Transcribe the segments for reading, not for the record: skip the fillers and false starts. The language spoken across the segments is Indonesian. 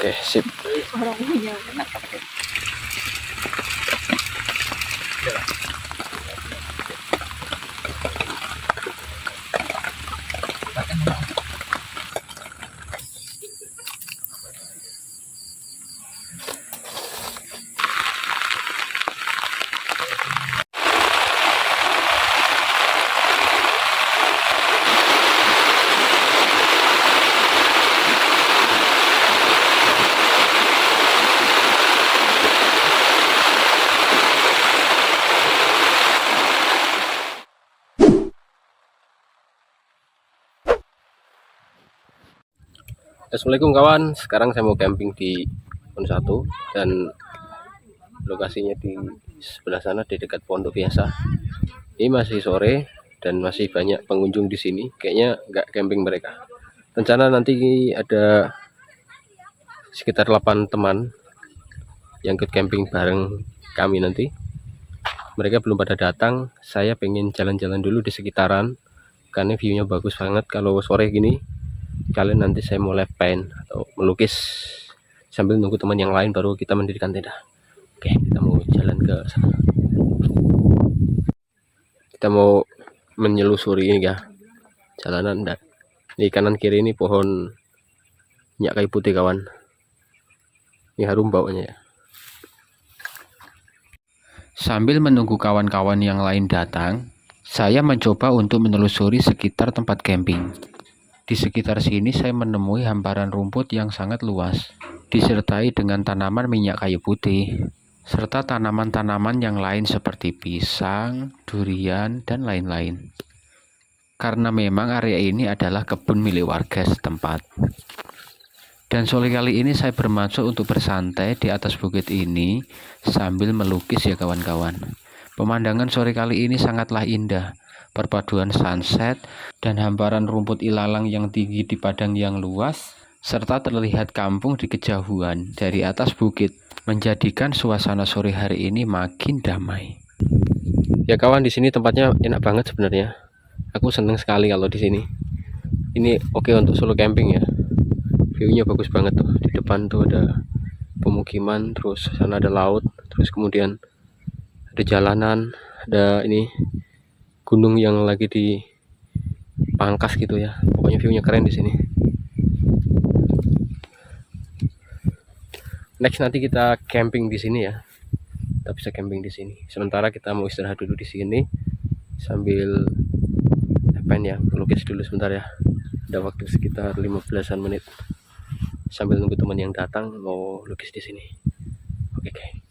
Oke, sip. Orang punya enak. Assalamualaikum kawan, sekarang saya mau camping di Pohon 1 dan lokasinya di sebelah sana di dekat pondok biasa. Ini masih sore dan masih banyak pengunjung di sini. Kayaknya nggak camping mereka. Rencana nanti ada sekitar 8 teman yang ikut camping bareng kami nanti. Mereka belum pada datang. Saya pengen jalan-jalan dulu di sekitaran karena view-nya bagus banget kalau sore gini. Kalian nanti saya mau live paint atau melukis sambil nunggu teman yang lain baru kita mendirikan tenda. Oke, kita mau jalan ke sana. Kita mau menyelusuri ini ya jalanan, dan di kanan kiri ini pohon minyak kayu putih kawan. Ini harum baunya ya. Sambil menunggu kawan-kawan yang lain datang, saya mencoba untuk menelusuri sekitar tempat camping. Di sekitar sini saya menemui hamparan rumput yang sangat luas, disertai dengan tanaman minyak kayu putih, serta tanaman-tanaman yang lain seperti pisang, durian, dan lain-lain. Karena memang area ini adalah kebun milik warga setempat. Dan sore kali ini saya bermaksud untuk bersantai di atas bukit ini sambil melukis ya kawan-kawan. Pemandangan sore kali ini sangatlah indah. Perpaduan sunset dan hamparan rumput ilalang yang tinggi di padang yang luas, serta terlihat kampung di kejauhan dari atas bukit, menjadikan suasana sore hari ini makin damai. Ya kawan, di sini tempatnya enak banget sebenarnya. Aku seneng sekali kalau di sini. Ini oke untuk solo camping ya. View-nya bagus banget tuh. Di depan tuh ada pemukiman, terus sana ada laut, terus kemudian ada jalanan, ada ini gunung yang lagi dipangkas gitu ya. Pokoknya view-nya keren di sini. Next nanti kita camping di sini ya. Kita bisa camping di sini. Sementara kita mau istirahat dulu di sini sambil ya, melukis dulu sebentar ya. Ada waktu sekitar 15-an menit. Sambil nunggu teman yang datang mau lukis di sini. Oke.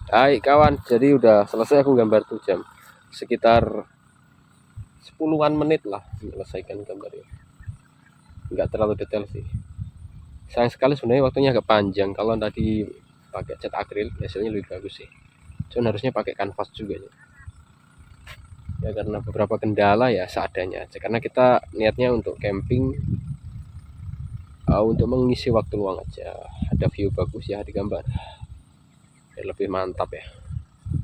Hai kawan, jadi udah selesai aku gambar tuh jam sekitar 10-an menit lah menyelesaikan gambarnya. Nggak terlalu detail sih. Sayang sekali sebenarnya waktunya agak panjang. Kalau tadi pakai cat akrilik hasilnya lebih bagus sih. Cuman harusnya pakai kanvas juga ya karena beberapa kendala ya seadanya aja. Karena kita niatnya untuk camping, untuk mengisi waktu luang aja. Ada view bagus ya di gambar. Biar lebih mantap ya.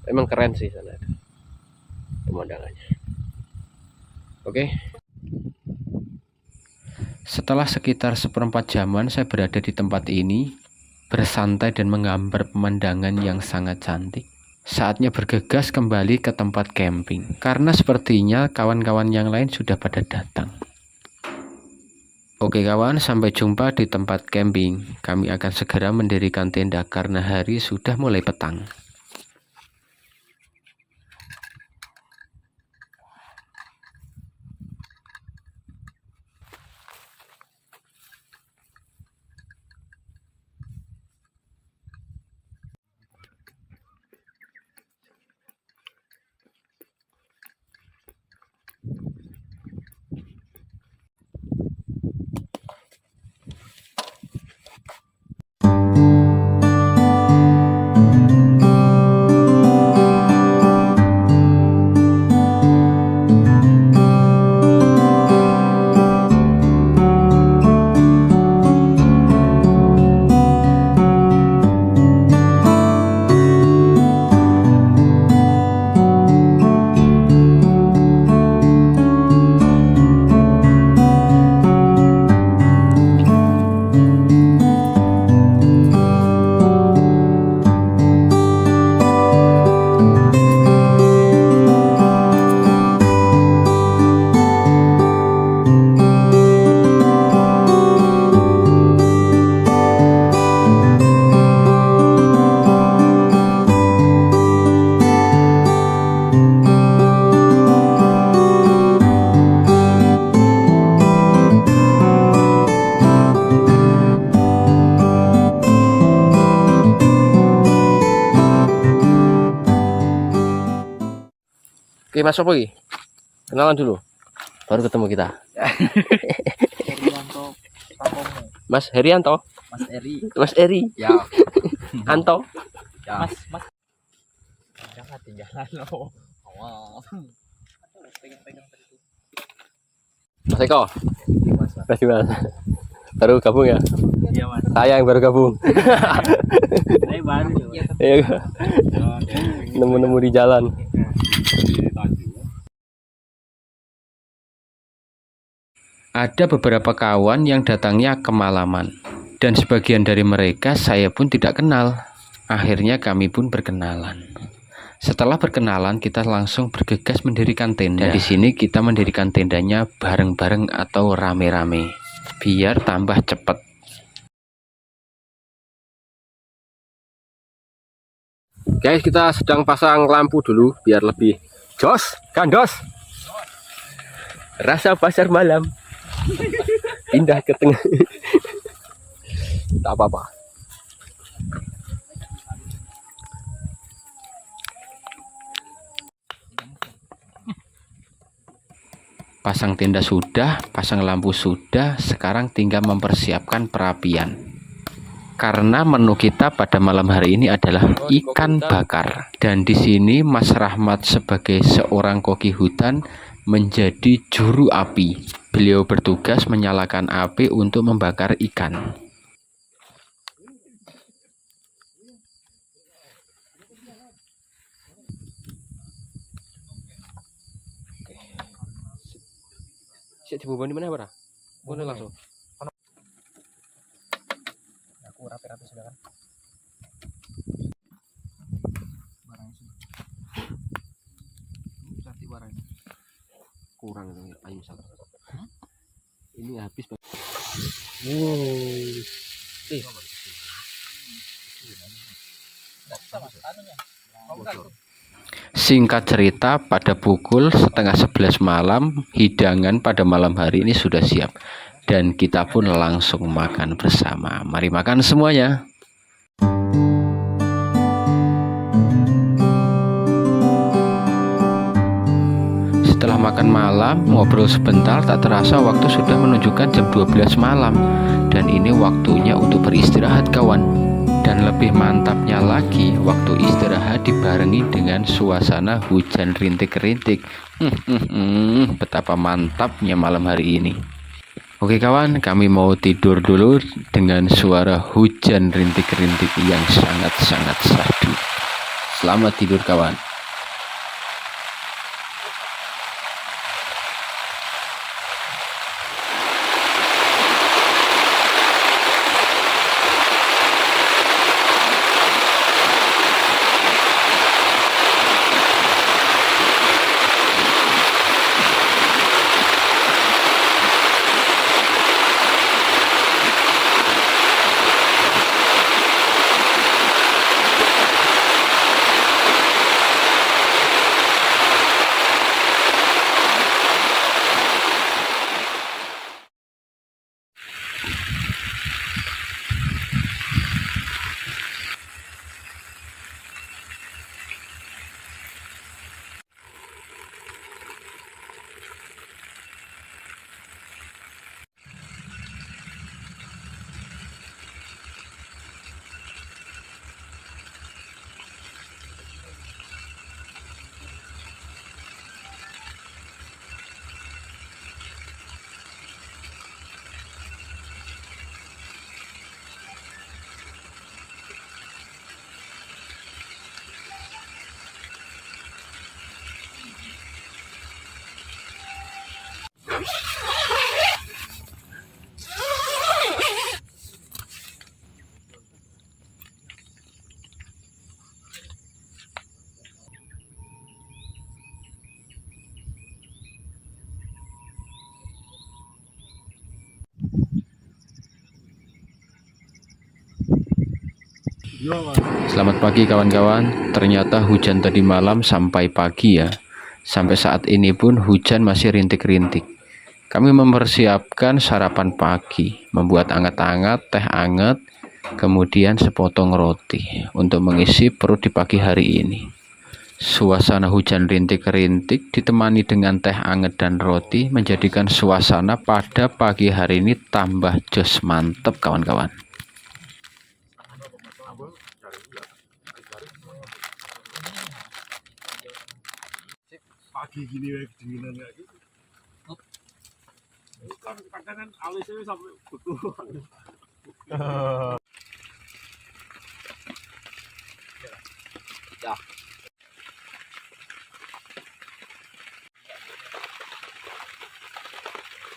Emang keren sih sana pemandangannya. Oke. Setelah sekitar seperempat jaman saya berada di tempat ini, bersantai dan menggambar pemandangan yang sangat cantik. Saatnya bergegas kembali ke tempat camping, karena sepertinya kawan-kawan yang lain sudah pada datang. Oke kawan, sampai jumpa di tempat camping. Kami akan segera mendirikan tenda karena hari sudah mulai petang. Oke Mas Sopo, kenalan dulu. Baru ketemu kita. Herianto Pakomo. Mas Herianto. Mas Eri. Mas Eri. Ya. Anto. Ya. Mas. Jangan tinggalan lo. Awal. Pegang-pegang tadi. Mas Eko. Mas. Masih Mas. Baru gabung ya? Iya Mas. Saya yang baru gabung. Saya baru. Iya. Nemu-nemu di jalan. Ada beberapa kawan yang datangnya kemalaman, dan sebagian dari mereka saya pun tidak kenal. Akhirnya kami pun berkenalan. Setelah berkenalan, kita langsung bergegas mendirikan tenda. Dan di sini kita mendirikan tendanya bareng-bareng atau rame-rame, biar tambah cepat. Guys, kita sedang pasang lampu dulu biar lebih jos, gandos. Rasa pasar malam. Pindah ke tengah. Tak apa-apa. Pasang tenda sudah, pasang lampu sudah, sekarang tinggal mempersiapkan perapian. Karena menu kita pada malam hari ini adalah ikan bakar. Dan di sini Mas Rahmat sebagai seorang koki hutan menjadi juru api. Beliau bertugas menyalakan api untuk membakar ikan. Siap dibumbuin di mana, Bro? Boleh langsung. Aku rapi-rapi sudah kan. Barangnya sudah. Cantik barangnya. Kurang itu ayo salah. Ini habis. Singkat cerita, pada pukul 10:30 malam, hidangan pada malam hari ini sudah siap. Dan kita pun langsung makan bersama. Mari makan semuanya. Setelah makan malam, ngobrol sebentar, tak terasa waktu sudah menunjukkan jam 12 malam. Dan ini waktunya untuk beristirahat kawan. Dan lebih mantapnya lagi, waktu istirahat dibarengi dengan suasana hujan rintik-rintik. Betapa mantapnya malam hari ini. Oke kawan, kami mau tidur dulu dengan suara hujan rintik-rintik yang sangat-sangat syahdu. Selamat tidur kawan. Selamat pagi kawan-kawan. Ternyata hujan tadi malam sampai pagi ya. Sampai saat ini pun hujan masih rintik-rintik. Kami mempersiapkan sarapan pagi, membuat anget-anget, teh anget, kemudian sepotong roti untuk mengisi perut di pagi hari ini. Suasana hujan rintik-rintik ditemani dengan teh anget dan roti menjadikan suasana pada pagi hari ini tambah jos mantep kawan-kawan. Pagi gini wae kedinginan kayak gitu. Kan kadang kan alisnya sampai beku. Ya.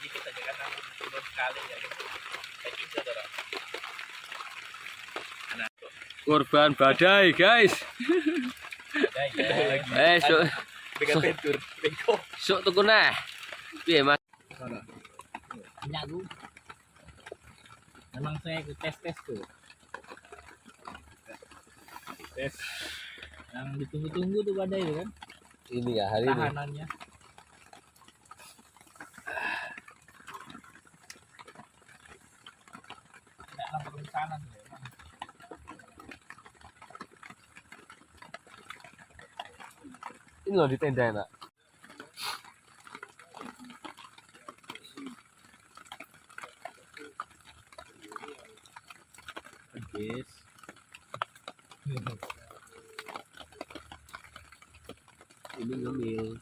Dikit aja kan turun sekali ya. Kayak gitu dorong. Korban badai guys. Dengan pentur, bengkok. Sok tuku nah. Piye Mas? Nyagu. Memang saya tes tuh. Tes. Yang ditunggu-tunggu tuh badai itu kan. Ini ya hari ini. Tahanannya. Tidak ada perencanaan tuh. Ini loh di tenda enak. Yes. Ini ngemil.